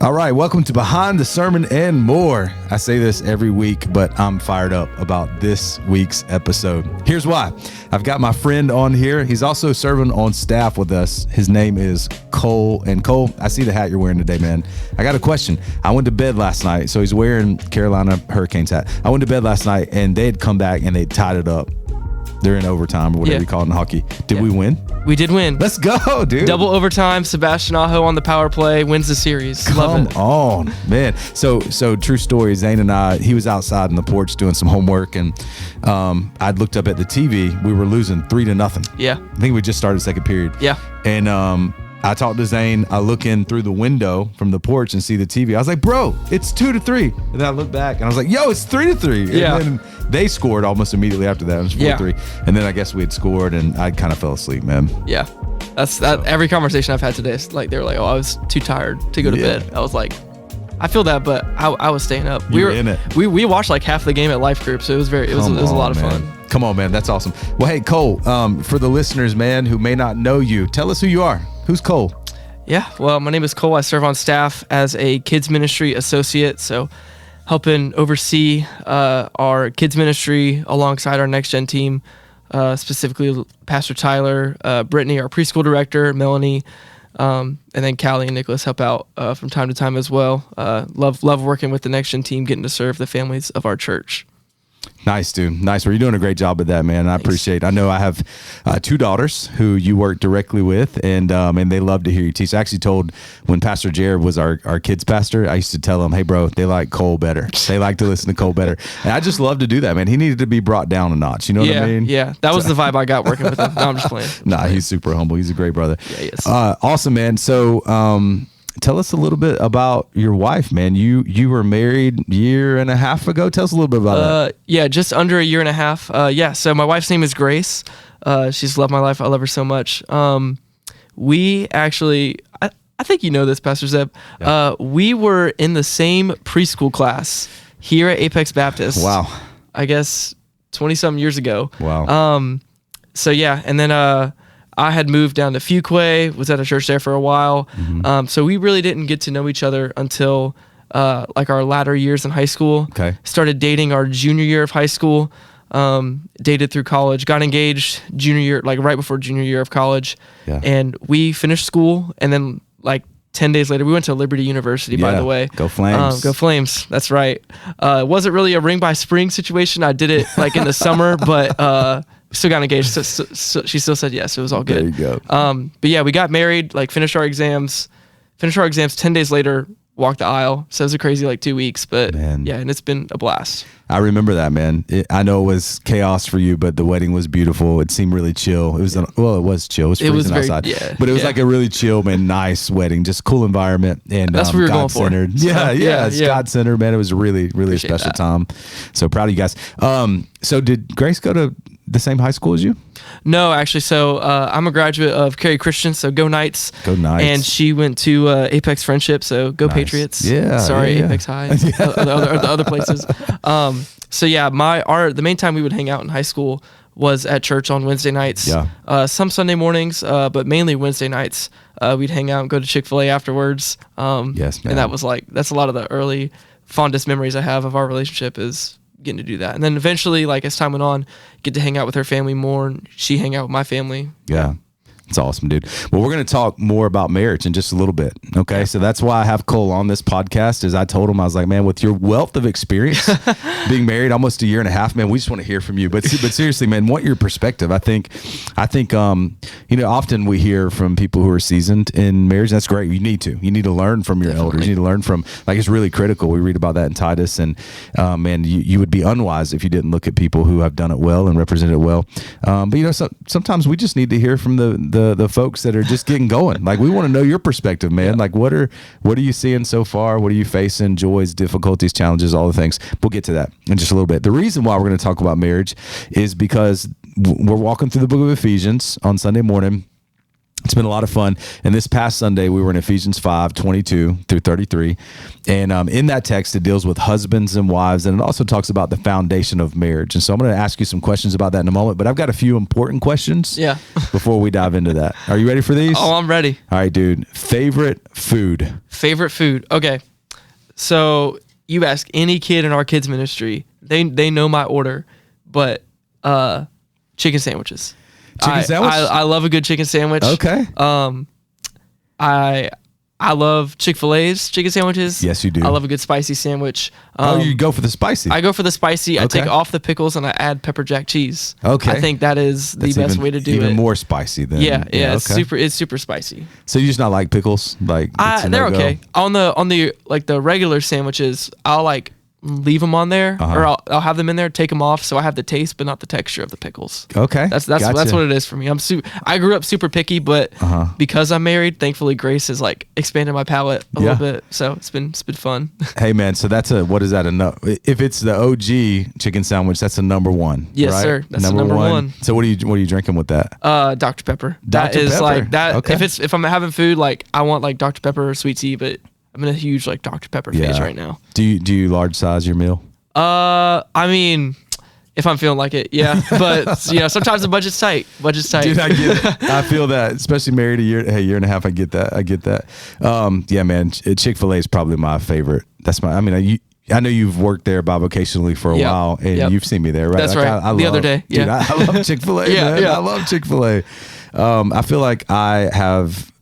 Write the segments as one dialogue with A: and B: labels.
A: All right, welcome to Behind the Sermon and More. I say this every week, but I'm fired up about this week's episode. Here's why. I've got my friend on here. He's also serving on staff with us. His name is Cole. And Cole, I see the hat you're wearing today, man. I got a question. I went to bed last night, so he's wearing Carolina Hurricanes hat. I went to bed last night, and they had come back, and they tied it up. They're in overtime or whatever you call it in hockey. Did we win?
B: We did win.
A: Let's go, dude.
B: Double overtime. Sebastian Aho on the power play wins the series. Love it.
A: Come on, man. So true story. Zane and I, he was outside in the porch doing some homework, and I'd looked up at the TV. We were losing 3-0.
B: Yeah.
A: I think we just started second period.
B: Yeah.
A: And I talked to Zane. I look in through the window from the porch and see the TV. I was like, bro, it's 2-3. And then I look back and I was like, yo, it's 3-3.
B: Yeah.
A: And then they scored almost immediately after that. It was 4-3. And then I guess we had scored and I kind of fell asleep, man.
B: Yeah. That's that. Every conversation I've had today is like, they were like, oh, I was too tired to go to bed. I was like, I feel that, but I was staying up.
A: We were in it.
B: We watched like half the game at Life Group, so it was a lot of fun.
A: Come on, man. That's awesome. Well, hey, Cole, for the listeners, man, who may not know you, tell us who you are. Who's Cole?
B: Yeah, well, my name is Cole. I serve on staff as a kids ministry associate, so helping oversee our kids ministry alongside our next gen team, specifically Pastor Tyler, Brittany, our preschool director, Melanie, and then Callie and Nicholas help out from time to time as well. Love working with the next gen team, getting to serve the families of our church.
A: Nice, dude. Nice. Well, you're doing a great job with that, man. I appreciate it. I know I have 2 daughters who you work directly with, and they love to hear you teach. I actually told when Pastor Jared was our kids pastor, I used to tell him, hey, bro, they like Cole better. They like to listen to Cole better. And I just love to do that, man. He needed to be brought down a notch. You know what I mean?
B: Yeah. That was the vibe I got working with him. No, I'm just playing.
A: He's super humble. He's a great brother.
B: Yeah, he is.
A: Awesome, man. So, tell us a little bit about your wife, man. You were married a year and a half ago. Tell us a little bit about that.
B: Yeah, just under a year and a half. So my wife's name is Grace. She's loved my life. I love her so much. We actually, I think you know this, Pastor Zeb. Yeah. We were in the same preschool class here at Apex Baptist.
A: Wow.
B: I guess 20-something years ago.
A: Wow.
B: And then I had moved down to Fuquay, was at a church there for a while. Mm-hmm. So we really didn't get to know each other until like our latter years in high school.
A: Okay.
B: Started dating our junior year of high school, dated through college, got engaged junior year, like right before junior year of college. Yeah. And we finished school, and then like 10 days later, we went to Liberty University, by the way.
A: Go Flames.
B: Go Flames. That's right. It wasn't really a ring by spring situation. I did it like in the summer, but still got engaged. So she still said yes. It was all good.
A: There you go.
B: But yeah, we got married, like finished our exams 10 days later, walked the aisle. So it was a crazy like 2 weeks, but yeah, and it's been a blast.
A: I remember that, man. I know it was chaos for you, but the wedding was beautiful. It seemed really chill. It was, it was chill. It was freezing outside. But it was like a really chill, man, nice wedding, just cool environment. And
B: that's what we were going for.
A: It's God-centered, man. It was really, really a special time. So proud of you guys. So did Grace go to the same high school as you?
B: No, actually. So I'm a graduate of Cary Christian, so go Knights.
A: Go Knights.
B: And she went to Apex Friendship, so go Patriots.
A: Yeah.
B: Sorry, Apex High. the other places. So yeah, the main time we would hang out in high school was at church on Wednesday nights. Yeah. Some Sunday mornings, but mainly Wednesday nights. We'd hang out and go to Chick-fil-A afterwards.
A: Yes, man.
B: And that's a lot of the early fondest memories I have of our relationship is getting to do that. And then eventually, like as time went on, get to hang out with her family more, and she hang out with my family.
A: Yeah. It's awesome, dude. Well, we're going to talk more about marriage in just a little bit. Okay. So that's why I have Cole on this podcast. Is I told him, I was like, man, with your wealth of experience being married almost a year and a half, man, we just want to hear from you. But seriously, man, what your perspective? I think, often we hear from people who are seasoned in marriage. And that's great. You need to learn from your elders. You need to learn from, like, it's really critical. We read about that in Titus, and man, you would be unwise if you didn't look at people who have done it well and represented it well. But sometimes we just need to hear from the folks that are just getting going. Like, we want to know your perspective, man. Yeah. Like, what are you seeing so far? What are you facing? Joys, difficulties, challenges, all the things. We'll get to that in just a little bit. The reason why we're going to talk about marriage is because we're walking through the book of Ephesians on Sunday morning. It's been a lot of fun. And this past Sunday, we were in Ephesians 5:22-33. And in that text, it deals with husbands and wives. And it also talks about the foundation of marriage. And so I'm going to ask you some questions about that in a moment. But I've got a few important questions before we dive into that. Are you ready for these?
B: Oh, I'm ready.
A: All right, dude. Favorite food?
B: Favorite food. Okay. So you ask any kid in our kids ministry, they know my order, but chicken sandwiches.
A: Chicken sandwich?
B: I love a good chicken sandwich.
A: Okay.
B: I love Chick-fil-A's chicken sandwiches.
A: Yes, you do.
B: I love a good spicy sandwich.
A: You go for the spicy.
B: I go for the spicy. I
A: Okay.
B: take off the pickles and I add pepper jack cheese.
A: Okay.
B: I think that is the best way to do it.
A: Even more spicy than
B: Yeah.
A: okay.
B: It's super spicy.
A: So you just not like pickles? Like it's a
B: they're
A: no-go?
B: okay. On the like the regular sandwiches, I'll like leave them on there, or I'll have them in there, take them off, so I have the taste but not the texture of the pickles.
A: Okay.
B: That's
A: Gotcha.
B: what it is for me. I grew up super picky, but because I'm married, thankfully Grace has like expanded my palate a little bit, so it's been fun.
A: Hey man, so that's what is that? If it's the OG chicken sandwich, that's a number one.
B: Yes,
A: right?
B: sir. That's the number one.
A: So what are you drinking with that?
B: Dr. Pepper.
A: Dr.
B: That is
A: Pepper.
B: like that.
A: Okay.
B: If I'm having food, like I want like Dr. Pepper or sweet tea, but I'm in a huge like Dr. Pepper phase right now.
A: Do you large size your meal?
B: I mean, if I'm feeling like it, yeah. But sometimes the budget's tight.
A: Dude, I get it. I feel that, especially married a year and a half. I get that. Yeah, man. Chick-fil-A is probably my favorite. I know you've worked there bivocationally for a while, and you've seen me there, right?
B: That's right. The other day,
A: dude, I love Chick-fil-A. Man. I love Chick-fil-A. I feel like I have.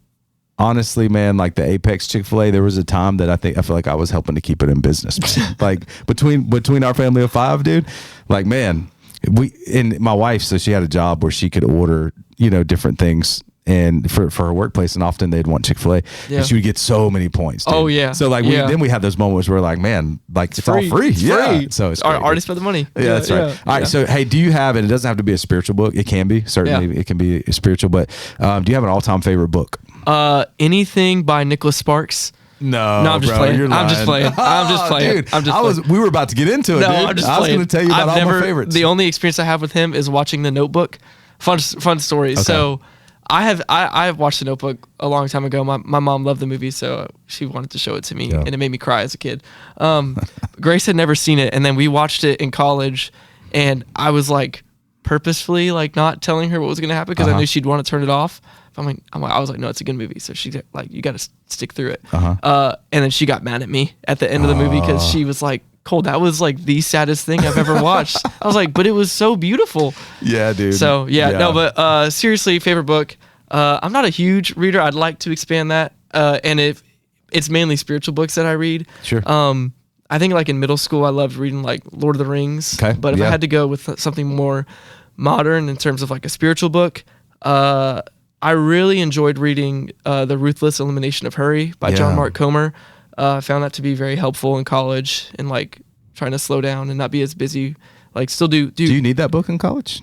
A: Honestly, man, like the Apex Chick-fil-A, there was a time that I feel like I was helping to keep it in business, man. Like between our family of 5, dude, like, man, and my wife, so she had a job where she could order, different things and for her workplace, and often they'd want Chick-fil-A, and she would get so many points, dude.
B: Oh yeah.
A: So like then we had those moments where like, man, like it's
B: free.
A: all free.
B: It's free.
A: So it's
B: already spent the money.
A: Yeah, that's right. All right. So, hey, do you have, and it doesn't have to be a spiritual book. It can be, certainly it can be spiritual, but do you have an all-time favorite book?
B: Anything by Nicholas Sparks.
A: No,
B: I'm just playing. I'm just playing.
A: Dude, we were about to get into it, dude.
B: I'm just
A: I was
B: playing.
A: going to tell you about all my favorites.
B: The only experience I have with him is watching The Notebook. Fun stories.
A: Okay.
B: So I have watched The Notebook a long time ago. My mom loved the movie, so she wanted to show it to me, and it made me cry as a kid. Grace had never seen it, and then we watched it in college, and I was like purposefully like not telling her what was going to happen because I knew she'd want to turn it off. I was like, no, it's a good movie. So she's like, you got to stick through it. And then she got mad at me at the end of the movie because she was like, Cole, that was like the saddest thing I've ever watched. I was like, but it was so beautiful.
A: Yeah, dude.
B: So no, but seriously, favorite book. I'm not a huge reader. I'd like to expand that. And if it's mainly spiritual books that I read.
A: Sure.
B: I think like in middle school, I loved reading like Lord of the Rings.
A: Okay.
B: But if I had to go with something more modern in terms of like a spiritual book, I really enjoyed reading The Ruthless Elimination of Hurry by John Mark Comer. I found that to be very helpful in college and like trying to slow down and not be as busy. Like still do. Do
A: you need that book in college?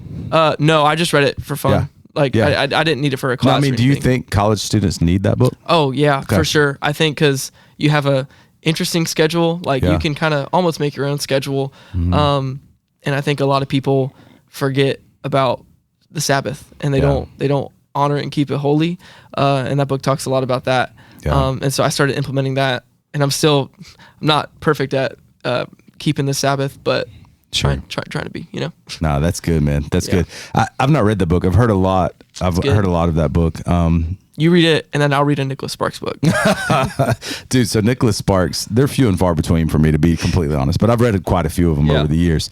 B: No, I just read it for fun. I didn't need it for a class.
A: No, I mean, do you think college students need that book?
B: Oh yeah, for sure. I think because you have a interesting schedule. Like you can kind of almost make your own schedule. And I think a lot of people forget about the Sabbath and they don't honor it and keep it holy. And that book talks a lot about that. And so I started implementing that, and I'm not perfect at keeping the Sabbath, but trying to be,
A: No, that's good, man. That's good. I've not read the book. I've heard a lot. I've heard a lot of that book.
B: You read it, and then I'll read a Nicholas Sparks book.
A: Dude, so Nicholas Sparks, they're few and far between for me, to be completely honest, but I've read quite a few of them over the years.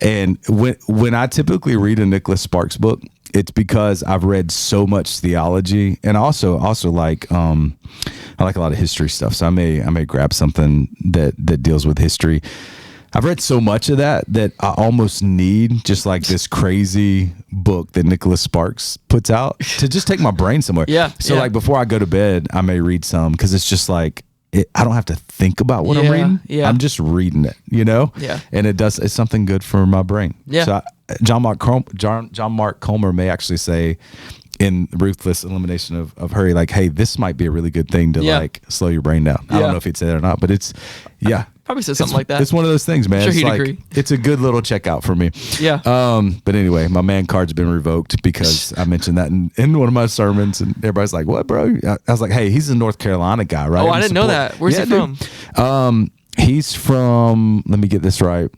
A: And when I typically read a Nicholas Sparks book, it's because I've read so much theology, and also like I like a lot of history stuff. So I may grab something that deals with history. I've read so much of that I almost need just like this crazy book that Nicholas Sparks puts out to just take my brain somewhere. So like before I go to bed, I may read some because it's just like I don't have to think about what I'm reading. I'm just reading it, And it's something good for my brain. So John Mark Comer may actually say in Ruthless Elimination of Hurry, like, hey, this might be a really good thing to like slow your brain down. I don't know if he'd say that or not, but it's
B: Probably said something like that.
A: It's one of those things, man.
B: I'm sure
A: It's
B: he'd
A: like,
B: agree.
A: it's a good little checkout for me.
B: Yeah.
A: But anyway, my man card's been revoked because I mentioned that in one of my sermons, and everybody's like, "What, bro?" I was like, "Hey, he's a North Carolina guy, right?"
B: Oh, I didn't know that. Where's he from?
A: Dude. He's from. Let me get this right.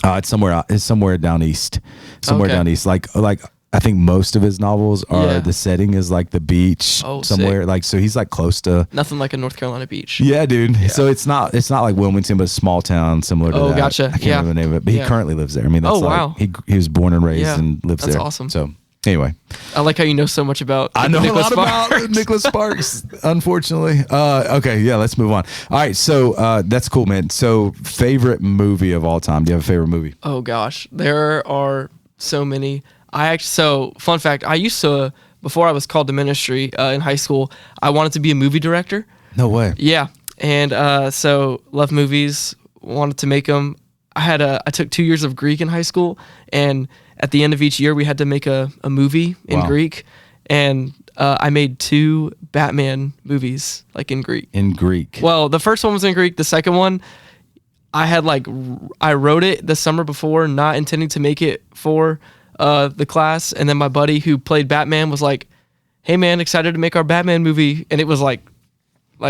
A: It's somewhere down east. Down east. Like I think most of his novels are the setting is like the beach somewhere.
B: Sick.
A: Like, so he's like close to
B: Nothing like a North Carolina beach.
A: Yeah, dude. Yeah. So it's not like Wilmington, but a small town similar to that.
B: Gotcha.
A: I can't remember the name of it, but he currently lives there. I mean, that's
B: wow.
A: He was born and raised and lives there.
B: That's awesome.
A: So anyway,
B: I like how you know so much about.
A: I know
B: Nicholas
A: a lot
B: Sparks.
A: about Nicholas Sparks. Unfortunately, okay, yeah. Let's move on. All right, so that's cool, man. So favorite movie of all time? Do you have a favorite movie?
B: Oh gosh, there are so many. So fun fact, I used to, before I was called to ministry in high school, I wanted to be a movie director.
A: No way.
B: Yeah, and so love movies, wanted to make them. I took 2 years of Greek in high school, and at the end of each year we had to make a movie in Greek, and I made 2 Batman movies like in Greek.
A: In Greek.
B: Well, the first one was in Greek. The second one, I wrote it the summer before, not intending to make it for the class, and then my buddy who played Batman was like, "Hey man, excited to make our Batman movie," and it was like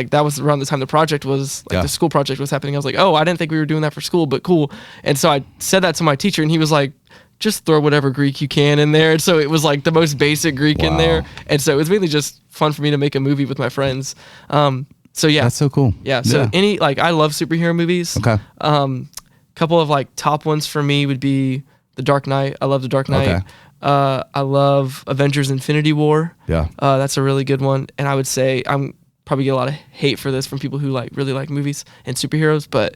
B: that was around the time the project was the school project was happening. I was like, "Oh, I didn't think we were doing that for school, but cool." And so I said that to my teacher, and he was like, "Just throw whatever Greek you can in there." And so it was like the most basic Greek in there, and so it was really just fun for me to make a movie with my friends. So yeah,
A: that's so cool.
B: Yeah, so I love superhero movies.
A: Okay.
B: Couple of like top ones for me would be The Dark Knight. I love The Dark Knight.
A: Okay.
B: I love Avengers Infinity War.
A: Yeah.
B: That's a really good one. And I would say I'm probably get a lot of hate for this from people who like really like movies and superheroes, but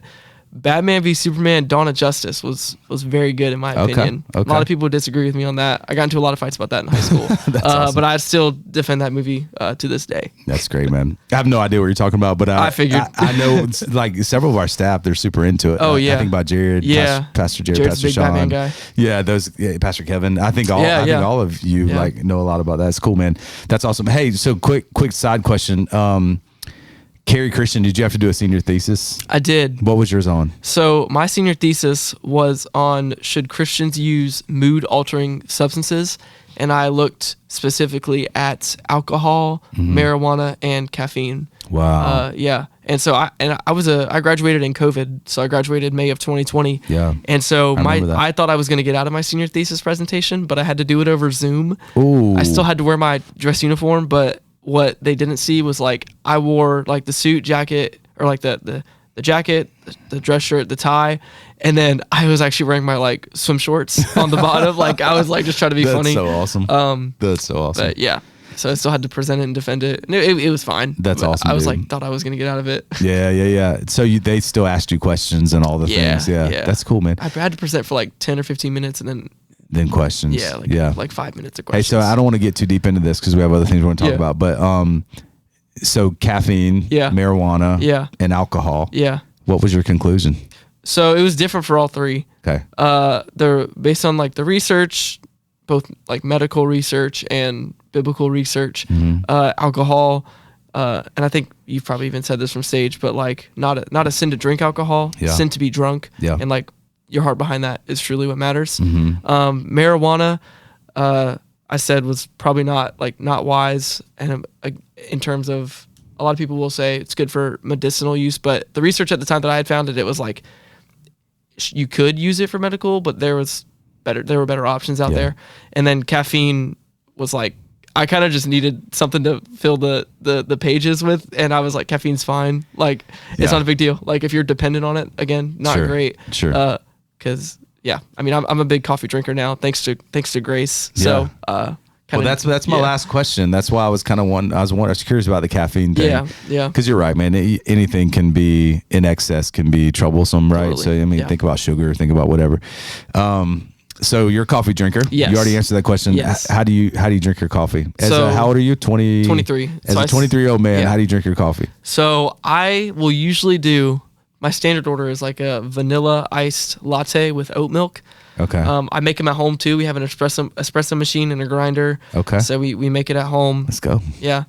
B: Batman v Superman: Dawn of Justice was very good in my opinion.
A: Okay.
B: A lot of people disagree with me on that. I got into a lot of fights about that in high school.
A: Awesome.
B: But I still defend that movie to this day.
A: That's great, man. I have no idea what you're talking about, but
B: I figured.
A: I know like several of our staff, they're super into it.
B: Oh,
A: I think about Jared, Pastor Jared,
B: Jared's
A: Pastor
B: a big
A: Sean.
B: Batman guy.
A: Yeah, Pastor Kevin. I think all of you like know a lot about that. It's cool, man. That's awesome. Hey, so quick side question. Carrie Christian, did you have to do a senior thesis?
B: I did.
A: What was yours on?
B: So my senior thesis was on should Christians use mood-altering substances, and I looked specifically at alcohol, marijuana, and caffeine.
A: Wow.
B: Yeah, and so I graduated in COVID, so I graduated May of 2020.
A: Yeah.
B: And so
A: I
B: I thought I was going to get out of my senior thesis presentation, but I had to do it over Zoom.
A: Ooh.
B: I still had to wear my dress uniform, but what they didn't see was like I wore like the suit jacket or like the jacket, the dress shirt, the tie, and then I was actually wearing my like swim shorts on the bottom. Like I was like just trying to be funny.
A: That's so awesome. That's so awesome.
B: But yeah, so I still had to present it and defend it. And it was fine.
A: That's
B: but
A: awesome.
B: I was
A: dude.
B: like thought I was gonna get out of it.
A: Yeah. So they still asked you questions and all the things. Yeah. That's cool, man.
B: I had to present for like 10 or 15 minutes and then
A: questions.
B: like 5 minutes of
A: Hey,
B: questions.
A: so I don't want to get too deep into this because we have other things we want to talk about. But so caffeine, marijuana, and alcohol.
B: Yeah.
A: What was your conclusion?
B: So it was different for all three.
A: Okay.
B: They're based on like the research, both like medical research and biblical research. Alcohol, and I think you've probably even said this from stage, but like not a sin to drink alcohol, sin to be drunk.
A: Yeah.
B: And like your heart behind that is truly what matters. Marijuana, I said was probably not wise, and in terms of a lot of people will say it's good for medicinal use, but the research at the time that I had found it was like you could use it for medical, but there were better options out there. And then caffeine was like I kind of just needed something to fill the pages with, and I was like, caffeine's fine. Like it's not a big deal. Like if you're dependent on it, again, not great.
A: Sure.
B: Because I mean, I'm a big coffee drinker now, thanks to Grace. So,
A: well, that's my last question. That's why I was I was curious about the caffeine thing.
B: Yeah.
A: Because you're right, man. Anything can be in excess, can be troublesome, right?
B: Totally.
A: So I mean, think about sugar, think about whatever. So you're a coffee drinker.
B: Yes.
A: You already answered that question.
B: Yes.
A: How do you drink your coffee? How old are you?
B: 23.
A: As a 23-year-old man, how do you drink your coffee?
B: So I will usually do. My standard order is like a vanilla iced latte with oat milk.
A: Okay.
B: I make them at home too. We have an espresso machine and a grinder.
A: Okay.
B: So we make it at home.
A: Let's go.
B: Yeah.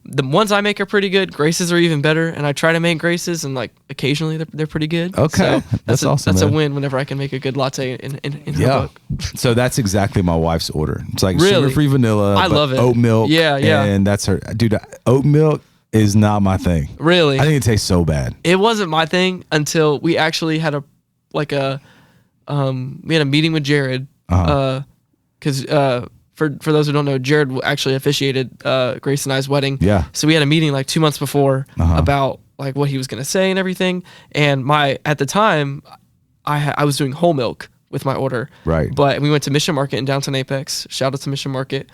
B: the ones I make are pretty good. Grace's are even better, and I try to make Grace's, and like occasionally they're pretty good.
A: Okay,
B: so
A: that's awesome.
B: That's
A: man.
B: a win whenever I can make a good latte in her book.
A: So that's exactly my wife's order. It's like
B: Really?
A: sugar-free vanilla.
B: I love it.
A: Oat milk.
B: Yeah.
A: And that's her. Dude, oat milk is not my thing.
B: Really?
A: I think it tastes so bad.
B: It wasn't my thing until we actually had we had a meeting with Jared. Because for those who don't know, Jared actually officiated Grace and I's wedding.
A: Yeah.
B: So we had a meeting like 2 months before about like what he was gonna say and everything. And at the time, I was doing whole milk with my order.
A: Right.
B: But we went to Mission Market in downtown Apex. Shout out to Mission Market.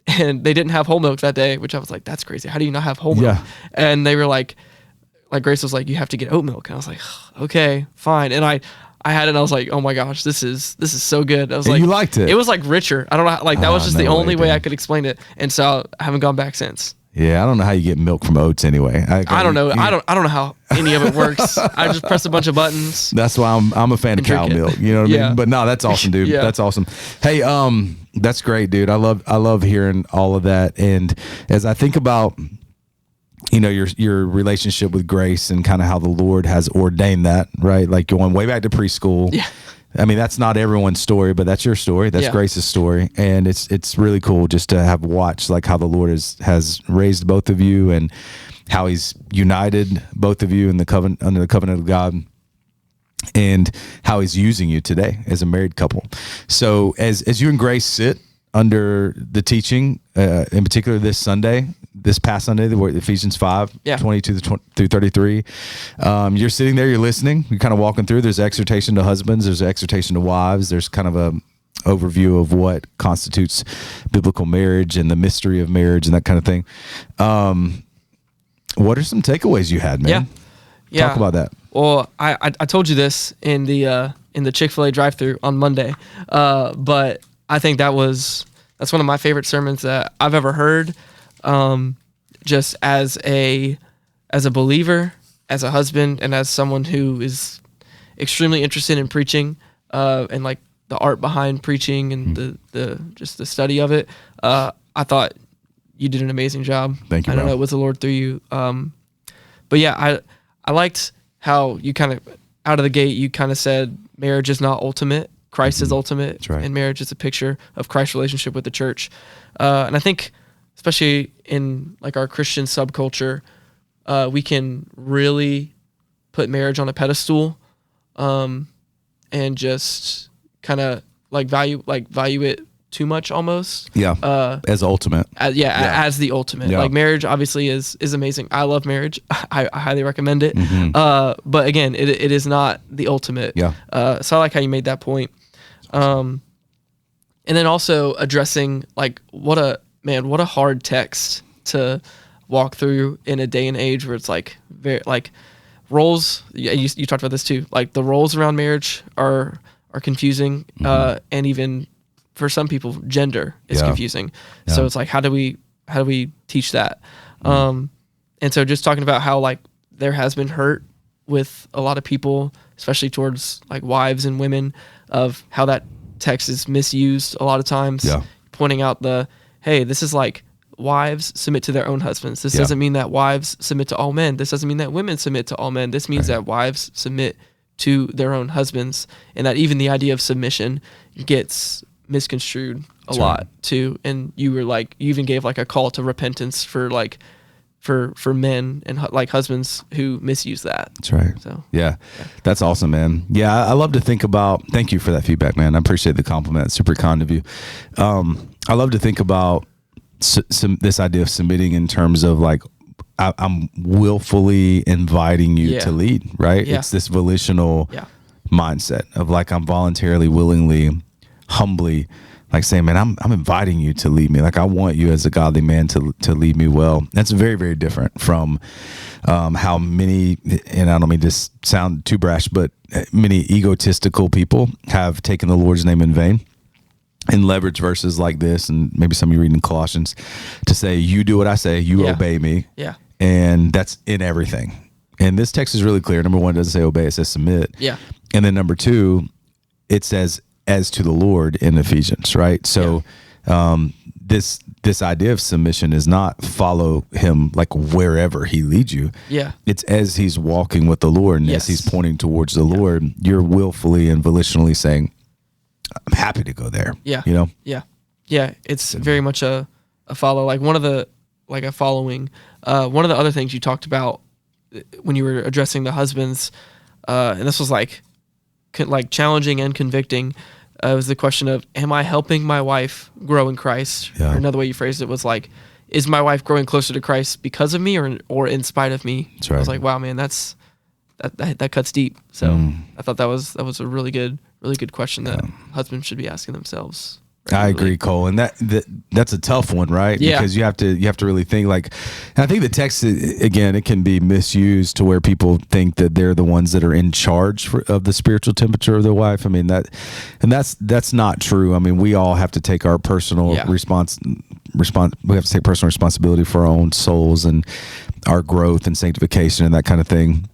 B: And they didn't have whole milk that day, which I was like, that's crazy. How do you not have whole milk?
A: Yeah.
B: And they were like Grace was like, you have to get oat milk. And I was like, okay, fine. And I had it and I was like, oh my gosh, this is so good. I was like,
A: you liked it.
B: It was like richer. I don't know, like that was just the only way I
A: dude.
B: could explain it. And so I haven't gone back since.
A: Yeah, I don't know how you get milk from oats anyway.
B: I don't know. I don't know how any of it works. I just press a bunch of buttons.
A: That's why I'm a fan of cow milk. You know what I mean? But no, that's awesome, dude.
B: Yeah.
A: That's awesome. Hey, that's great, dude. I love hearing all of that. And as I think about, you know, your relationship with Grace and kind of how the Lord has ordained that, right? Like going way back to preschool.
B: Yeah.
A: I mean, that's not everyone's story, but that's your story. That's Grace's story. And it's really cool just to have watched like how the Lord has raised both of you and how he's united both of you in the covenant, under the covenant of God, and how he's using you today as a married couple. So as you and Grace sit under the teaching, in particular this past Sunday, Ephesians 5, 22 through 33. You're sitting there, you're listening, you're kind of walking through. There's exhortation to husbands, there's exhortation to wives, there's kind of a overview of what constitutes biblical marriage and the mystery of marriage and that kind of thing. What are some takeaways you had, man?
B: Yeah.
A: Talk about that.
B: Well, I told you this in the Chick-fil-A drive-thru on Monday, but I think that's one of my favorite sermons that I've ever heard. Just as a believer, as a husband, and as someone who is extremely interested in preaching, and like the art behind preaching and the study of it, I thought you did an amazing job.
A: Thank you.
B: I don't know, it was the Lord through you. But yeah, I liked how you kind of out of the gate you kind of said marriage is not ultimate. Christ is ultimate.
A: That's right.
B: And marriage is a picture of Christ's relationship with the church. And I think, especially in like our Christian subculture, we can really put marriage on a pedestal, and just kind of value it too much almost.
A: Yeah. As ultimate.
B: As the ultimate.
A: Yeah.
B: Like marriage obviously is amazing. I love marriage. I highly recommend it. But again, it is not the ultimate.
A: Yeah.
B: So I like how you made that point. And then also addressing like what a hard text to walk through in a day and age where it's like very like roles. You talked about this too. Like the roles around marriage are confusing, and even for some people, gender is confusing.
A: Yeah.
B: So it's like how do we teach that? And so just talking about how like there has been hurt with a lot of people, especially towards like wives and women, of how that text is misused a lot of times.
A: Yeah.
B: Pointing out hey, this is like wives submit to their own husbands. This doesn't mean that wives submit to all men. This doesn't mean that women submit to all men. This means that wives submit to their own husbands, and that even the idea of submission gets misconstrued a lot too. And you even gave like a call to repentance for men and like husbands who misuse that.
A: That's right.
B: So
A: yeah, that's awesome, man. Yeah, I love to think about. Thank you for that feedback, man. I appreciate the compliment. Super kind of you. I love to think about this idea of submitting in terms of like I'm willfully inviting you to lead. Right?
B: Yeah.
A: It's this volitional mindset of like I'm voluntarily, willingly, humbly, like saying, man, I'm inviting you to lead me. Like I want you as a godly man to lead me well. That's very, very different from how many, and I don't mean to sound too brash, but many egotistical people have taken the Lord's name in vain and leverage verses like this, and maybe some of you reading Colossians, to say, you do what I say, you obey me.
B: Yeah.
A: And that's in everything. And this text is really clear. Number one, it doesn't say obey, it says submit.
B: Yeah.
A: And then number two, it says as to the Lord in Ephesians, right? So this this idea of submission is not follow him like wherever he leads you.
B: Yeah.
A: It's as he's walking with the Lord and as he's pointing towards the Lord, you're willfully and volitionally saying, I'm happy to go there.
B: Yeah.
A: You know?
B: Yeah. Yeah. It's very much a follow. Like one of the other things you talked about when you were addressing the husbands, and this was like challenging and convicting, was the question of, am I helping my wife grow in Christ?
A: Yeah.
B: Or another way you phrased it was like, is my wife growing closer to Christ because of me or in spite of me?
A: That's right.
B: I was like, wow, man, that cuts deep. So I thought that was a really good question that husbands should be asking themselves.
A: I agree, Cole, and that's a tough one, right?
B: Yeah.
A: Because you have to really think like. I think the text again, it can be misused to where people think that they're the ones that are in charge of the spiritual temperature of their wife. I mean that's not true. I mean, we all have to take our personal response. We have to take personal responsibility for our own souls and our growth and sanctification and that kind of thing.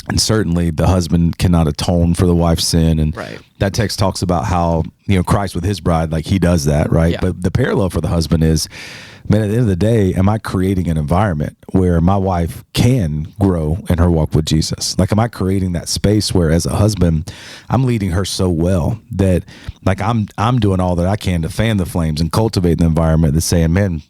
A: And certainly the husband cannot atone for the wife's sin. And that text talks about how, Christ with his bride, like he does that, right?
B: Yeah.
A: But the parallel for the husband is, man, at the end of the day, am I creating an environment where my wife can grow in her walk with Jesus? Like, am I creating that space where as a husband, I'm leading her so well that like I'm doing all that I can to fan the flames and cultivate the environment that's saying, man,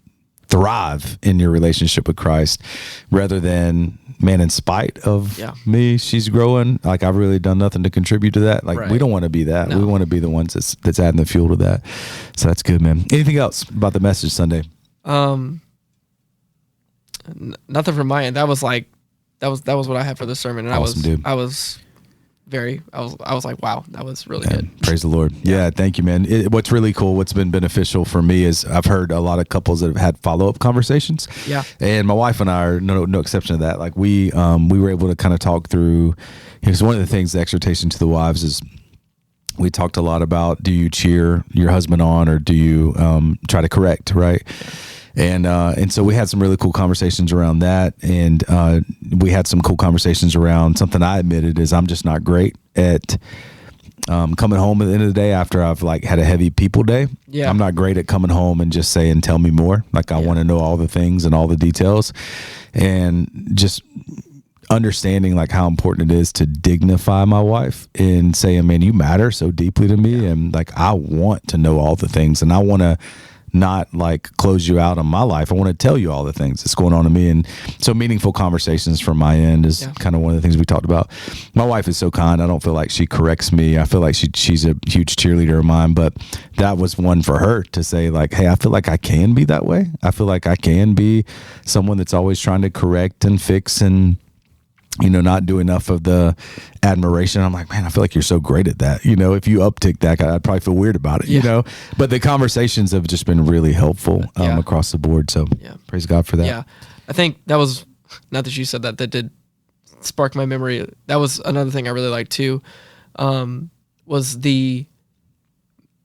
A: thrive in your relationship with Christ, rather than, man, in spite of me, she's growing. Like, I've really done nothing to contribute to that. Like, we don't want to be that. No. We want to be the ones that's adding the fuel to that. So that's good, man. Anything else about the message Sunday?
B: Nothing from my end. That was what I had for the sermon. And
A: awesome,
B: I was like, wow, that was really good.
A: Praise the Lord. Yeah, thank you, man. What's really cool, what's been beneficial for me is I've heard a lot of couples that have had follow-up conversations. Yeah. And my wife and I are no exception to that. Like we were able to kind of talk through, here's one of the things, the exhortation to the wives is, we talked a lot about, do you cheer your husband on or do you try to correct, right? And so we had some really cool conversations around that. And we had some cool conversations around something I admitted is I'm just not great at coming home at the end of the day after I've like had a heavy people day. Yeah. I'm not great at coming home and just saying, tell me more. Like I want to know all the things and all the details, and just understanding like how important it is to dignify my wife and saying, man, you matter so deeply to me. And like, I want to know all the things, and I want to not like close you out on my life. I want to tell you all the things that's going on in me. And so meaningful conversations from my end is kind of one of the things we talked about. My wife is so kind. I don't feel like she corrects me. I feel like she's a huge cheerleader of mine, but that was one for her to say like, hey, I feel like I can be that way. I feel like I can be someone that's always trying to correct and fix and, not do enough of the admiration. I'm like, man, I feel like you're so great at that. If you uptick that, I'd probably feel weird about it, but the conversations have just been really helpful across the board. So praise God for that.
B: Yeah. I think that was, not that you said that did spark my memory. That was another thing I really liked too, was the,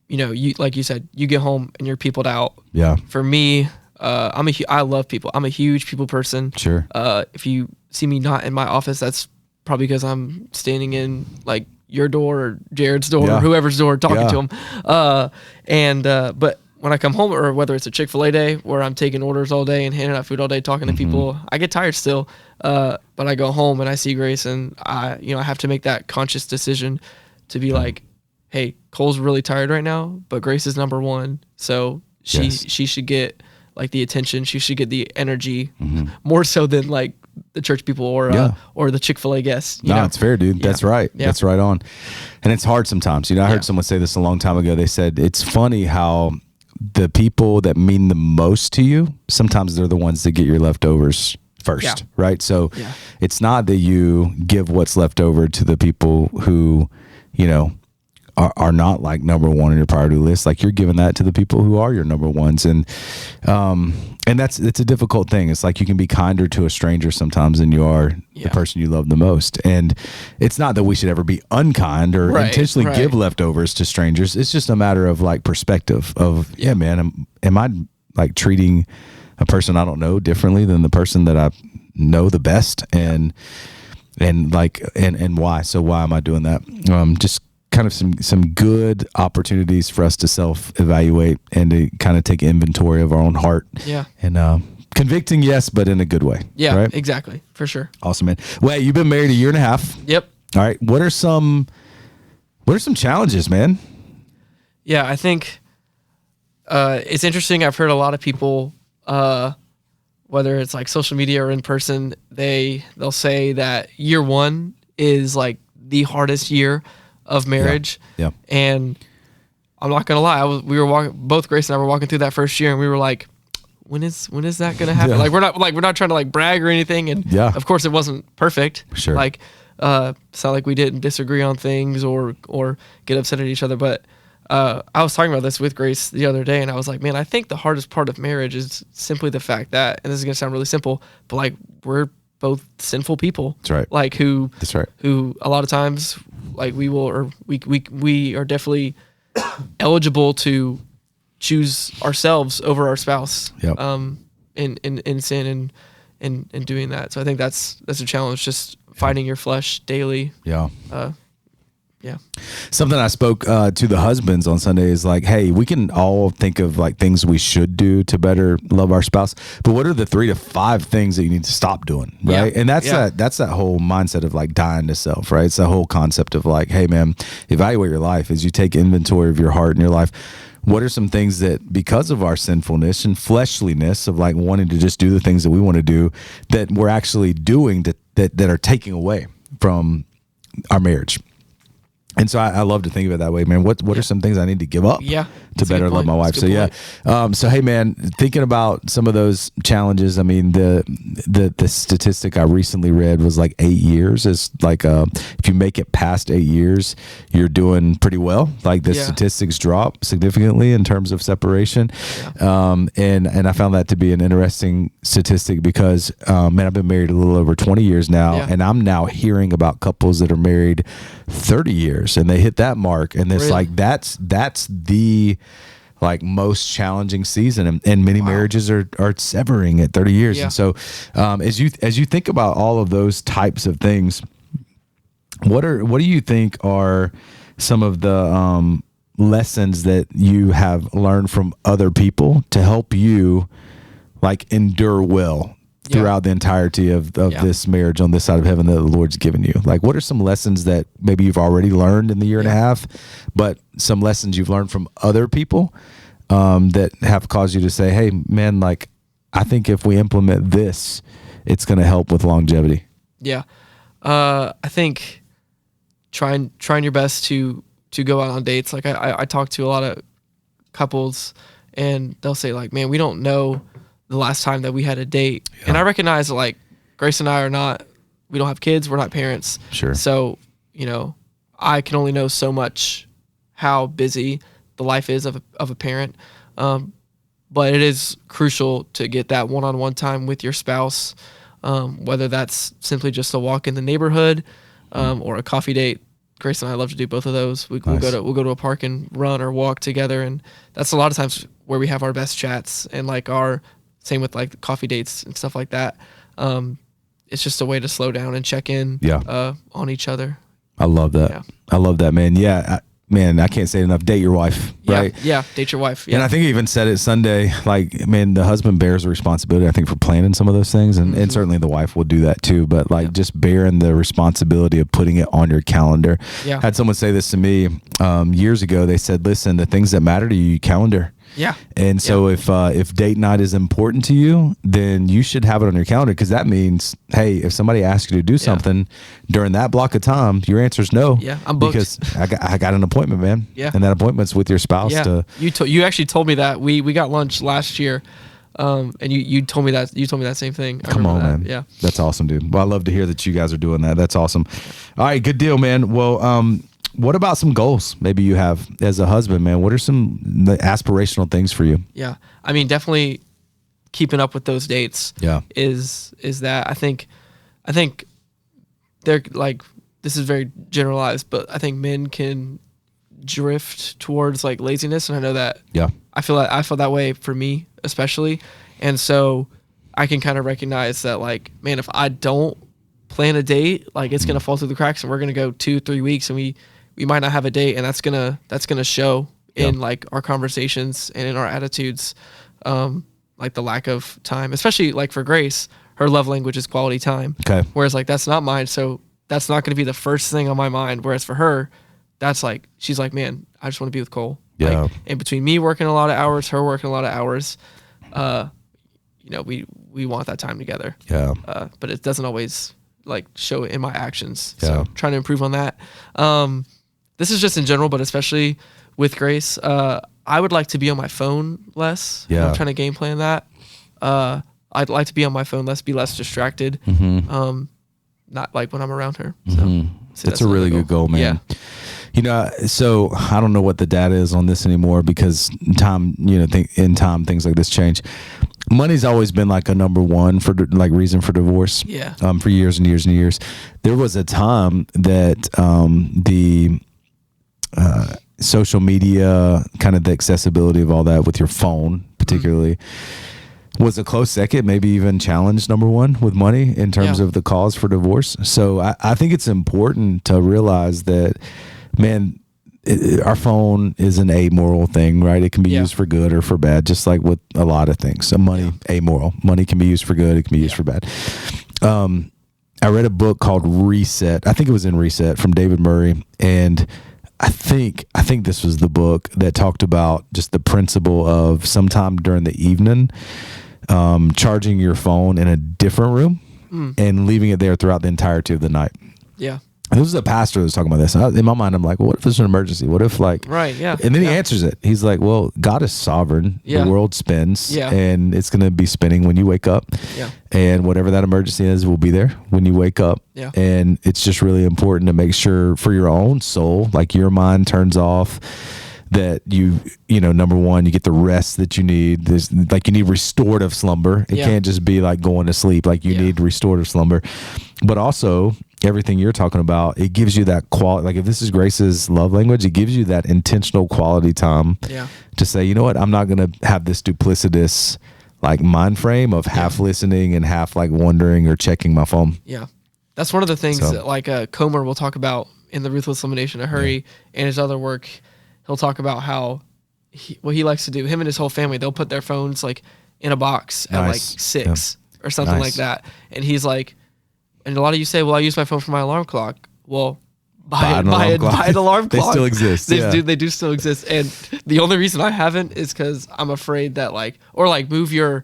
B: you, like you said, you get home and you're peopled out. Yeah. For me, I love people. I'm a huge people person. Sure. If you see me not in my office, that's probably because I'm standing in like your door or Jared's door or whoever's door talking to them. But when I come home, or whether it's a Chick-fil-A day where I'm taking orders all day and handing out food all day, talking to people, I get tired still. But I go home and I see Grace, and I have to make that conscious decision to be like, hey, Cole's really tired right now, but Grace is number one. So she should get like the attention. She should get the energy more so than like the church people or the Chick-fil-A guests.
A: No, it's fair, dude. Yeah. That's right. Yeah. That's right on. And it's hard sometimes. I heard someone say this a long time ago. They said, it's funny how the people that mean the most to you, sometimes they're the ones that get your leftovers first, right? So it's not that you give what's left over to the people who, are not like number one on your priority list. Like you're giving that to the people who are your number ones. And it's a difficult thing. It's like you can be kinder to a stranger sometimes than you are the person you love the most. And it's not that we should ever be unkind or intentionally give leftovers to strangers. It's just a matter of like perspective of, man, am I like treating a person I don't know differently than the person that I know the best? And why? So why am I doing that? Just kind of some good opportunities for us to self-evaluate and to kind of take inventory of our own heart.
B: Yeah.
A: And convicting, yes, but in a good way.
B: Yeah,
A: right?
B: exactly. For sure.
A: Awesome, man. Well, you've been married a year and a half.
B: Yep.
A: All right. What are some challenges, man?
B: Yeah, I think it's interesting. I've heard a lot of people, whether it's like social media or in person, they'll say that year one is like the hardest year of marriage.
A: Yeah.
B: And I'm not gonna lie, we were walking, both Grace and I were walking through that first year, and we were like, when is that gonna happen?
A: Yeah.
B: Like we're not trying to like brag or anything. And
A: Yeah.
B: of course it wasn't perfect.
A: Sure.
B: Like it's not like we didn't disagree on things or get upset at each other, but I was talking about this with Grace the other day, and I was like, man, I think the hardest part of marriage is simply the fact that, and this is going to sound really simple, but like we're both sinful people.
A: That's right.
B: Like who a lot of times like we are definitely eligible to choose ourselves over our spouse.
A: Yep.
B: In sin and doing that. So I think that's a challenge, just fighting your flesh daily.
A: Yeah.
B: Yeah.
A: Something I spoke to the husbands on Sunday is like, hey, we can all think of like things we should do to better love our spouse, but what are the 3 to 5 things that you need to stop doing, right?
B: Yeah.
A: And that's that whole mindset of like dying to self, right? It's that whole concept of like, hey, man, evaluate your life as you take inventory of your heart and your life. What are some things that, because of our sinfulness and fleshliness of like wanting to just do the things that we want to do, that we're actually doing that are taking away from our marriage? And so I love to think of it that way, man. What are some things I need to give up to better love my wife? So so hey, man, thinking about some of those challenges. I mean, the statistic I recently read was like 8 years is like if you make it past 8 years, you're doing pretty well. Like the statistics drop significantly in terms of separation. And I found that to be an interesting statistic because man, I've been married a little over 20 years now, and I'm now hearing about couples that are married 30 years and they hit that mark, and it's like that's the like most challenging season, and many marriages are severing at 30 years. And so as you think about all of those types of things, what do you think are some of the lessons that you have learned from other people to help you like endure well throughout the entirety of this marriage on this side of heaven that the Lord's given you? Like, what are some lessons that maybe you've already learned in the year and a half, but some lessons you've learned from other people that have caused you to say, hey, man, like, I think if we implement this, it's going to help with longevity?
B: Yeah. I think trying your best to go out on dates. Like I talk to a lot of couples and they'll say like, man, we don't know the last time that we had a date. And I recognize that like Grace and I we don't have kids, we're not parents.
A: Sure.
B: So, I can only know so much how busy the life is of a parent. But it is crucial to get that one-on-one time with your spouse, whether that's simply just a walk in the neighborhood, or a coffee date. Grace and I love to do both of those. We'll go to a park and run or walk together, and that's a lot of times where we have our best chats, and like same with like coffee dates and stuff like that. It's just a way to slow down and check in on each other.
A: I love that.
B: Yeah.
A: I love that, man. Yeah. Man, I can't say it enough. Date your wife, right?
B: Yeah, date your wife. Yeah.
A: And I think I even said it Sunday, like, man, the husband bears the responsibility, I think, for planning some of those things. And certainly the wife will do that too. But like just bearing the responsibility of putting it on your calendar.
B: Yeah.
A: I had someone say this to me years ago. They said, listen, the things that matter to you calendar.
B: Yeah.
A: And so if date night is important to you, then you should have it on your calendar, because that means, hey, if somebody asks you to do something during that block of time, your answer is no.
B: Yeah, I'm booked.
A: Because I got an appointment, man.
B: Yeah.
A: And that appointment's with your spouse.
B: Yeah. You actually told me that. We got lunch last year, and you told me that. You told me that same thing.
A: Come on, man.
B: Yeah.
A: That's awesome, dude. Well, I love to hear that you guys are doing that. That's awesome. All right, good deal, man. Well, what about some goals maybe you have as a husband, man? What are some aspirational things for you?
B: Yeah. I mean, definitely keeping up with those dates is that I think they're like, this is very generalized, but I think men can drift towards like laziness. And I know that I feel that way for me, especially. And so I can kind of recognize that like, man, if I don't plan a date, like it's going to fall through the cracks, and we're going to go 2-3 weeks and we we might not have a date, and that's gonna show in like our conversations and in our attitudes, like the lack of time, especially like for Grace, her love language is quality time.
A: Okay.
B: Whereas like that's not mine, so that's not going to be the first thing on my mind. Whereas for her, that's like she's like, man, I just want to be with Cole.
A: Yeah.
B: Like, in between me working a lot of hours, her working a lot of hours, we want that time together.
A: Yeah.
B: But it doesn't always like show in my actions.
A: Yeah.
B: So trying to improve on that. This is just in general, but especially with Grace, I would like to be on my phone less.
A: Yeah.
B: I'm trying to game plan that. I'd like to be on my phone less, be less distracted. Not like when I'm around her. So
A: that's a really good goal, man.
B: Yeah.
A: So I don't know what the data is on this anymore because time, in time, things like this change. Money's always been like a number one for like reason for divorce.
B: Yeah.
A: For years and years and years. There was a time that the social media, kind of the accessibility of all that with your phone, particularly, was a close second, maybe even challenge number one with money in terms of the cause for divorce. So I think it's important to realize that, man, our phone is an amoral thing, right? It can be used for good or for bad, just like with a lot of things. So money, amoral. Money can be used for good. It can be used for bad. I read a book called Reset. I think it was in Reset from David Murray. And I think this was the book that talked about just the principle of sometime during the evening, charging your phone in a different room and leaving it there throughout the entirety of the night.
B: Yeah.
A: This was a pastor that was talking about this. In my mind, I'm like, well, what if it's an emergency? What if like,
B: right, yeah.
A: And then he answers it. He's like, well, God is sovereign.
B: Yeah.
A: The world spins and it's going to be spinning when you wake up.
B: Yeah.
A: And whatever that emergency is will be there when you wake up.
B: Yeah.
A: And it's just really important to make sure for your own soul, like your mind turns off, that you number one, you get the rest that you need. There's like you need restorative slumber. It can't just be like going to sleep. Like you need restorative slumber, but also everything you're talking about, it gives you that quality. Like if this is Grace's love language, it gives you that intentional quality time to say, you know what, I'm not going to have this duplicitous like mind frame of half listening and half like wondering or checking my phone.
B: Yeah. That's one of the things that like Comer will talk about in the Ruthless Elimination of Hurry and his other work. He'll talk about how what he likes to do. Him and his whole family, they'll put their phones like in a box at like 6 or something like that. And he's like, and a lot of you say, well, I use my phone for my alarm clock. Well, buy an alarm clock.
A: They still exist.
B: They do still exist. And the only reason I haven't is because I'm afraid that like, or like move your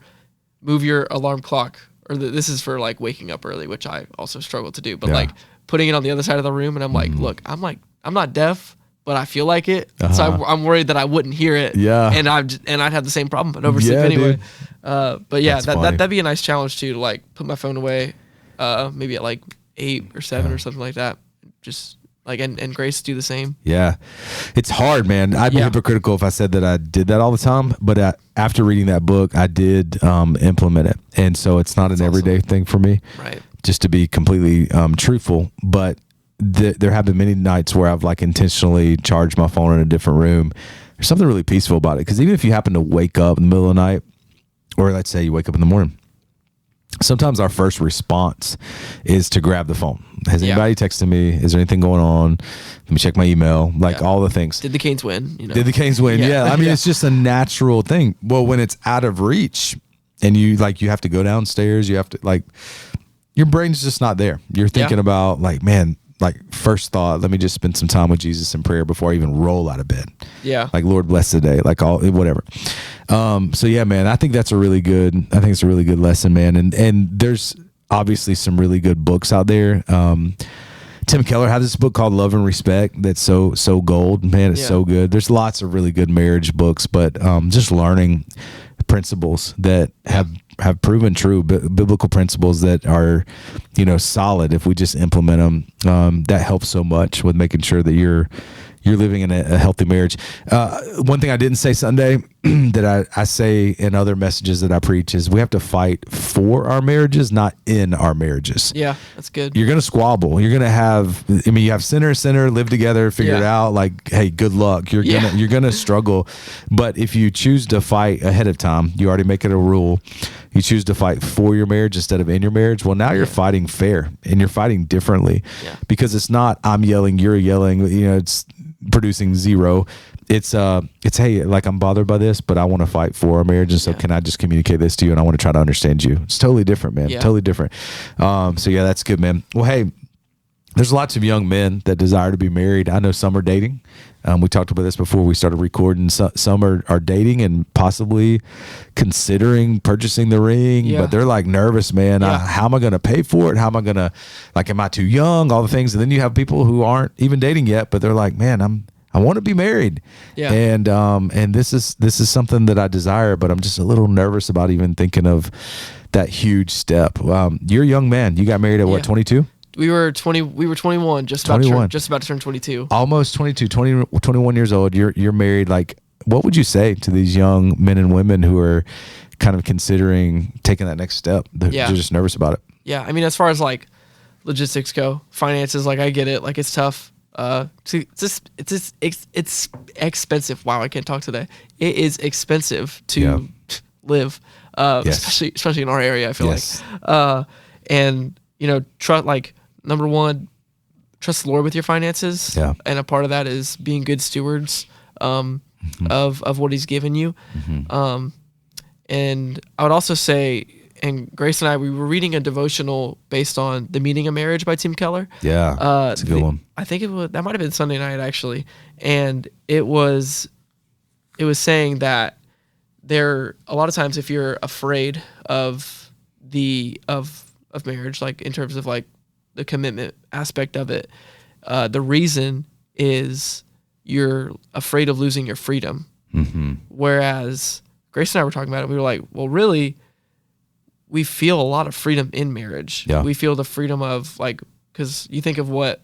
B: alarm clock, or this is for like waking up early, which I also struggle to do. But like putting it on the other side of the room, and I'm like, look, I'm not deaf, but I feel like it. So I'm worried that I wouldn't hear it. Yeah. And I'd have the same problem, but oversleep anyway. But yeah, that'd be a nice challenge too, to like put my phone away, maybe at like 8 or 7 or something like that. Just like, and Grace do the same. Yeah. It's hard, man. I'd be hypocritical if I said that I did that all the time, but after reading that book, I did implement it. And so it's not an everyday thing for me. Right. Just to be completely truthful, but there have been many nights where I've like intentionally charged my phone in a different room. There's something really peaceful about it. Because even if you happen to wake up in the middle of the night, or let's say you wake up in the morning, sometimes our first response is to grab the phone. Has anybody texted me? Is there anything going on? Let me check my email. Like all the things. Did the Canes win? Did the Canes win? Yeah. I mean, it's just a natural thing. Well, when it's out of reach and you have to go downstairs, you have to like, your brain's just not there. You're thinking about like, man, like first thought, let me just spend some time with Jesus in prayer before I even roll out of bed. Yeah. Like, Lord bless the day, like all, whatever. So yeah, man, I think it's a really good lesson, man. And there's obviously some really good books out there. Tim Keller has this book called Love and Respect. That's so gold, man. It's so good. There's lots of really good marriage books, but just learning principles that have proven true, biblical principles that are, solid. If we just implement them, that helps so much with making sure that you're living in a healthy marriage. One thing I didn't say Sunday that I say in other messages that I preach is we have to fight for our marriages, not in our marriages. Yeah, that's good. You're going to squabble. You're going to have, you have sinner, live together, figure it out. Like, hey, good luck. You're going to struggle. But if you choose to fight ahead of time, you already make it a rule.
A: You choose to fight for your marriage instead of in your marriage. Well, now you're fighting fair, and you're fighting differently, because it's not I'm yelling, you're yelling. It's producing zero. It's hey, like, I'm bothered by this, but I want to fight for our marriage, and so can I just communicate this to you, and I want to try to understand you. It's totally different, man. Totally different. So yeah, that's good, man. Well, hey, there's lots of young men that desire to be married. I know some are dating. We talked about this before we started recording. Some are dating and possibly considering purchasing the ring, but they're like nervous, man. How am I going to pay for it? How am I going to, like, am I too young? All the things. And then you have people who aren't even dating yet, but they're like, man, I want to be married. Yeah. And this is something that I desire, but I'm just a little nervous about even thinking of that huge step. You're a young man. You got married at what, 22?
B: We were 21, just about to turn 22.
A: Almost 22, 21 years old. You're married. Like, what would you say to these young men and women who are kind of considering taking that next step? They're just nervous about it.
B: Yeah. I mean, as far as like logistics go, finances, like, I get it. Like, it's tough. It's expensive. Wow, I can't talk today. It is expensive to live, especially in our area. I feel like, and number one, trust the Lord with your finances. Yeah. And a part of that is being good stewards of what He's given you. And I would also say, and Grace and I, we were reading a devotional based on The Meaning of Marriage by Tim Keller. Yeah, that's a good one. I think that might have been Sunday night, actually. And it was saying that a lot of times, if you're afraid of marriage, like in terms of like the commitment aspect of it, the reason is you're afraid of losing your freedom. Whereas Grace and I were talking about it, we were like, well, really, we feel a lot of freedom in marriage. Yeah. We feel the freedom of, like, because you think of what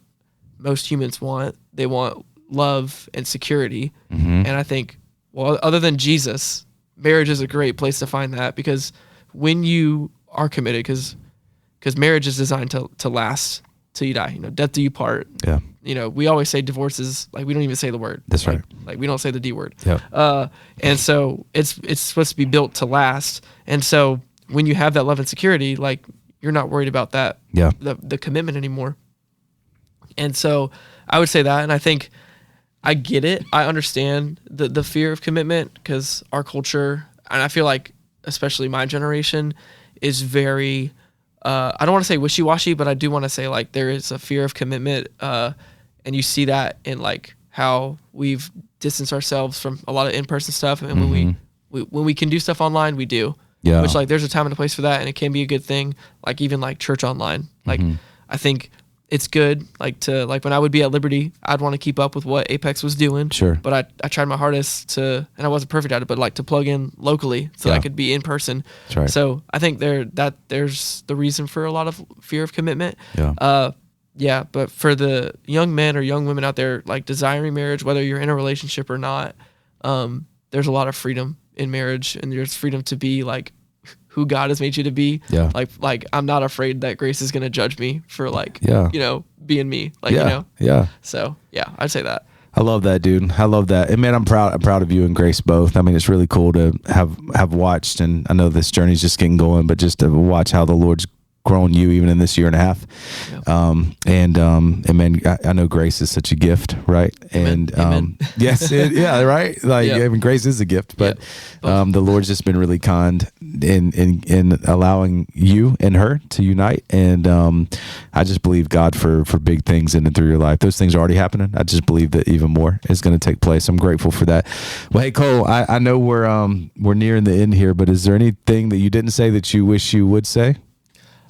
B: most humans want. They want love and security. And I think, well, other than Jesus, marriage is a great place to find that, because when you are committed, because marriage is designed to last till you die. Death do you part. Yeah. We always say divorce is, like, we don't even say the word. That's right. Like, we don't say the D word. Yeah. And so it's supposed to be built to last. And so when you have that love and security, like, you're not worried about that, the commitment anymore. And so I would say that, and I think I get it. I understand the fear of commitment, because our culture, and I feel like especially my generation, is very, I don't want to say wishy-washy, but I do want to say, like, there is a fear of commitment, and you see that in, like, how we've distanced ourselves from a lot of in-person stuff, and when we can do stuff online, we do. Yeah. Which, like, there's a time and a place for that, and it can be a good thing. Like, even like church online. Like, I think it's good. Like, when I would be at Liberty, I'd want to keep up with what Apex was doing. Sure. But I tried my hardest and I wasn't perfect at it, but like to plug in locally so that I could be in person. That's right. So I think there's the reason for a lot of fear of commitment. Yeah. But for the young men or young women out there, like, desiring marriage, whether you're in a relationship or not, there's a lot of freedom in marriage, and there's freedom to be, like, who God has made you to be. Yeah. Like I'm not afraid that Grace is going to judge me for, like, being me. Like, Yeah. So yeah, I'd say that.
A: I love that, dude. I love that. And man, I'm proud of you and Grace both. I mean, it's really cool to have watched, and I know this journey's just getting going, but just to watch how the Lord's grown you even in this year and a half. Yep. And man, I know Grace is such a gift, right?
B: Amen.
A: And
B: Amen.
A: Yes, right. Like, I mean, Grace is a gift, but the Lord's just been really kind in allowing you and her to unite. And I just believe God for big things in and through your life. Those things are already happening. I just believe that even more is going to take place. I'm grateful for that. Well, hey, Cole, I know we're nearing the end here, but is there anything that you didn't say that you wish you would say?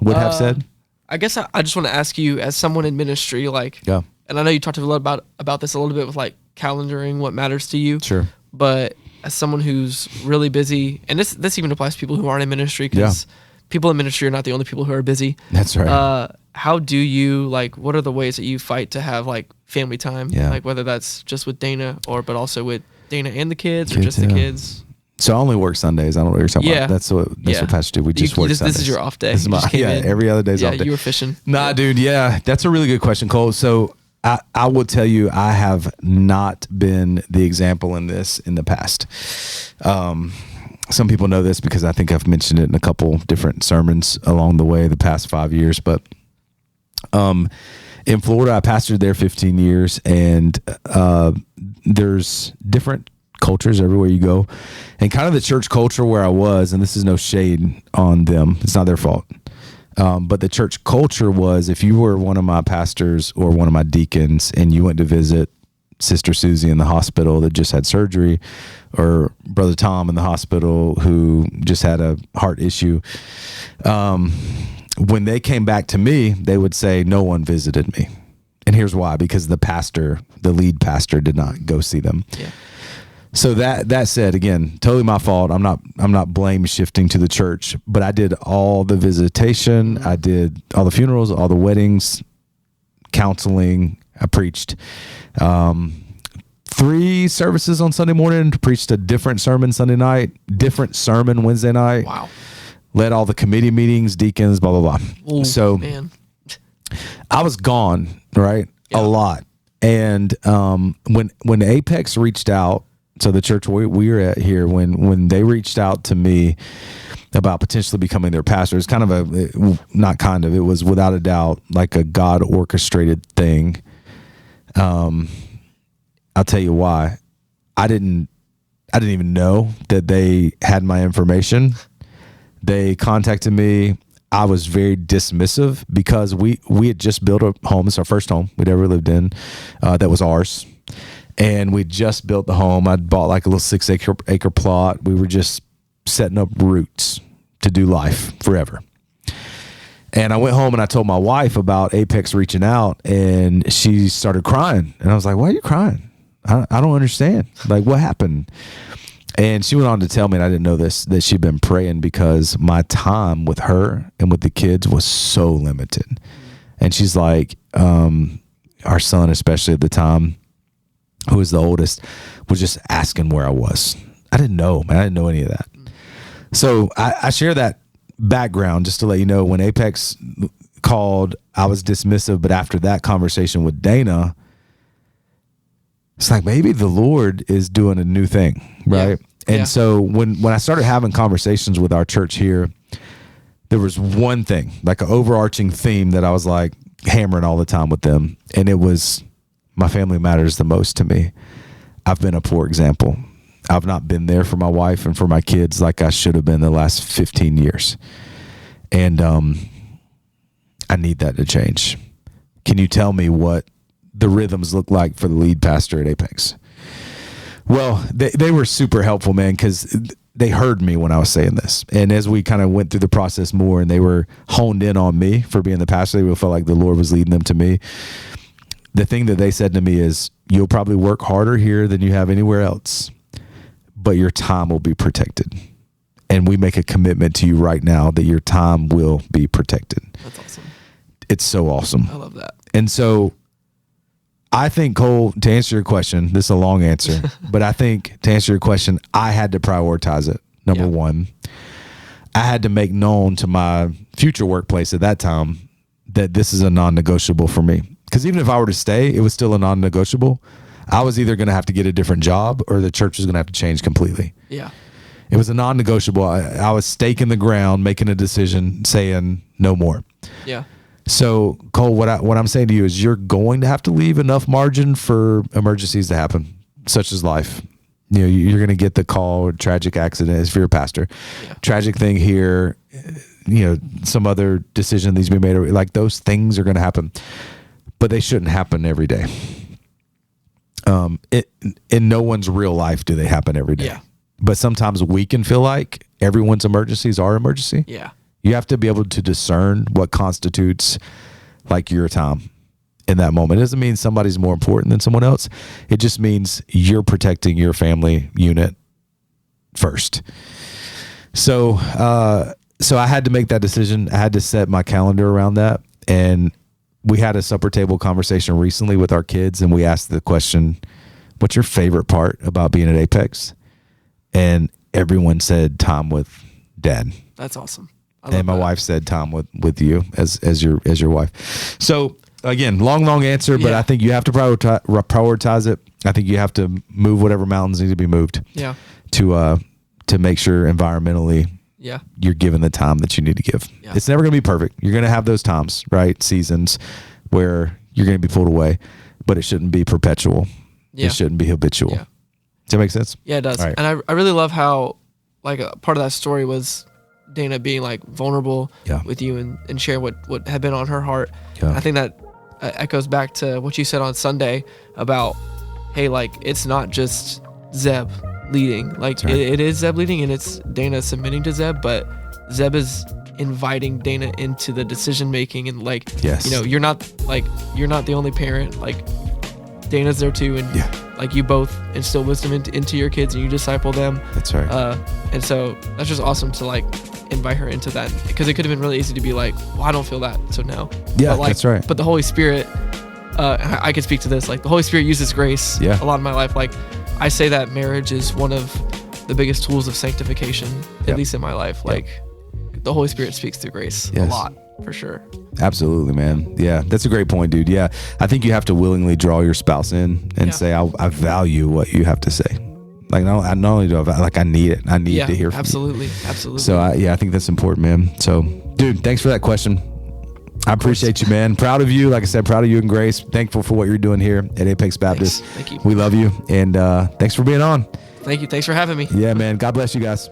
A: Would have said?
B: I guess I just want to ask you, as someone in ministry, like, and I know you talked a lot about this a little bit with, like, calendaring what matters to you. Sure. But as someone who's really busy, and this even applies to people who aren't in ministry, because people in ministry are not the only people who are busy. That's right. How do you, like, what are the ways that you fight to have, like, family time? Yeah. Like, whether that's just with Dana but also with Dana and the kids or just the kids?
A: So I only work Sundays. I don't know what you're talking about. That's what Pastor do. We just work Sundays.
B: This is your off day.
A: This is every other day's off day.
B: You were fishing.
A: Nah, dude. Yeah, that's a really good question, Cole. So I will tell you, I have not been the example in this in the past. some people know this because I think I've mentioned it in a couple different sermons along the way the past 5 years, but in Florida, I pastored there 15 years, and there's different cultures everywhere you go, and kind of the church culture where I was, and this is no shade on them, it's not their fault, but the church culture was, if you were one of my pastors or one of my deacons and you went to visit Sister Susie in the hospital that just had surgery, or Brother Tom in the hospital who just had a heart issue, when they came back to me, they would say, no one visited me. And here's why: because the lead pastor did not go see them.
B: Yeah.
A: So that said, again, totally my fault. I'm not blame shifting to the church, but I did all the visitation. I did all the funerals, all the weddings, counseling. I preached 3 services on Sunday morning, preached a different sermon Sunday night, different sermon Wednesday night.
B: Wow. Led
A: all the committee meetings, deacons, blah, blah, blah.
B: Ooh,
A: so
B: man.
A: I was gone, right? Yeah. A lot. And when Apex reached out, so the church we were at here, when they reached out to me about potentially becoming their pastor, it's kind of it was without a doubt like a God orchestrated thing. I'll tell you why. I didn't even know that they had my information. They contacted me. I was very dismissive because we had just built a home. It's our first home we'd ever lived in. That was ours. And we just built the home. I'd bought like a little 6 acre plot. We were just setting up roots to do life forever. And I went home and I told my wife about Apex reaching out, and she started crying. And I was like, why are you crying? I don't understand. Like, what happened? And she went on to tell me, and I didn't know this, that she'd been praying because my time with her and with the kids was so limited. And she's like, our son, especially at the time, who was the oldest, was just asking where I was. I didn't know, man. I didn't know any of that. So I share that background just to let you know, when Apex called, I was dismissive. But after that conversation with Dana, it's like maybe the Lord is doing a new thing, right? Yeah. And so when I started having conversations with our church here, there was one thing, like an overarching theme that I was like hammering all the time with them. And it was, my family matters the most to me. I've been a poor example. I've not been there for my wife and for my kids like I should have been the last 15 years. And I need that to change. Can you tell me what the rhythms look like for the lead pastor at Apex? Well, they were super helpful, man, because they heard me when I was saying this. And as we kind of went through the process more and they were honed in on me for being the pastor, they felt like the Lord was leading them to me. The thing that they said to me is, you'll probably work harder here than you have anywhere else, but your time will be protected. And we make a commitment to you right now that your time will be protected.
B: That's awesome.
A: It's so awesome.
B: I love that.
A: And so I think, Cole, to answer your question, this is a long answer, but I think to answer your question, I had to prioritize it. Number one, I had to make known to my future workplace at that time that this is a non-negotiable for me. Because even if I were to stay, it was still a non-negotiable. I was either going to have to get a different job or the church was going to have to change completely. Yeah. It was a non-negotiable. I was staking the ground, making a decision, saying no more. Yeah. So, Cole, what I'm saying to you is you're going to have to leave enough margin for emergencies to happen, such as life. You know, you're going to get the call, or tragic accident, if you're a pastor. Yeah. Tragic thing here, you know, some other decision needs to be made. Like, those things are going to happen, but they shouldn't happen every day. In no one's real life do they happen every day. Yeah. But sometimes we can feel like everyone's emergencies are emergency. Yeah. You have to be able to discern what constitutes like your time in that moment. It doesn't mean somebody's more important than someone else. It just means you're protecting your family unit first. So I had to make that decision. I had to set my calendar around that. And we had a supper table conversation recently with our kids, and we asked the question, what's your favorite part about being at Apex? And everyone said time with Dad.
B: That's awesome.
A: And my wife said time with you as your wife. So again, long answer, but I think you have to prioritize it. I think you have to move whatever mountains need to be moved. Yeah. To to make sure environmentally
B: Yeah.
A: you're given the time that you need to give.
B: Yeah.
A: It's never going to be perfect. You're going to have those times, right? Seasons where you're going to be pulled away, but it shouldn't be perpetual.
B: Yeah.
A: It shouldn't be habitual.
B: Yeah.
A: Does that make sense?
B: Yeah, it does.
A: All right.
B: And I really love how, like, a part of that story was Dana being, like, vulnerable
A: Yeah.
B: with you and share what had been on her heart.
A: Yeah.
B: I think that echoes back to what you said on Sunday about, hey, like, it's not just Zeb leading. Like,
A: right.
B: it is Zeb leading, and it's Dana submitting to Zeb, but Zeb is inviting Dana into the decision making, and, like,
A: Yes.
B: you're not the only parent. Like, Dana's there too, and like, you both instill wisdom into your kids, and you disciple them.
A: That's right.
B: And so that's just awesome to, like, invite her into that, because it could have been really easy to be like, well, I don't feel that, so no.
A: Yeah,
B: but, like,
A: that's right.
B: But the Holy Spirit, I could speak to this. Like, the Holy Spirit uses grace a lot in my life. Like, I say that marriage is one of the biggest tools of sanctification, at least in my life. Like, the Holy Spirit speaks through grace a lot, for sure.
A: Absolutely, man. Yeah, that's a great point, dude. Yeah, I think you have to willingly draw your spouse in and say, I value what you have to say. Like, not only do I need it. I need to hear from
B: absolutely.
A: you.
B: Absolutely.
A: So, I think that's important, man. So, dude, thanks for that question. I appreciate you, man. Proud of you. Like I said, proud of you and Grace. Thankful for what you're doing here at Apex Baptist.
B: Thank you.
A: We love you. And thanks for being on.
B: Thank you. Thanks for having me.
A: Yeah, man. God bless you guys.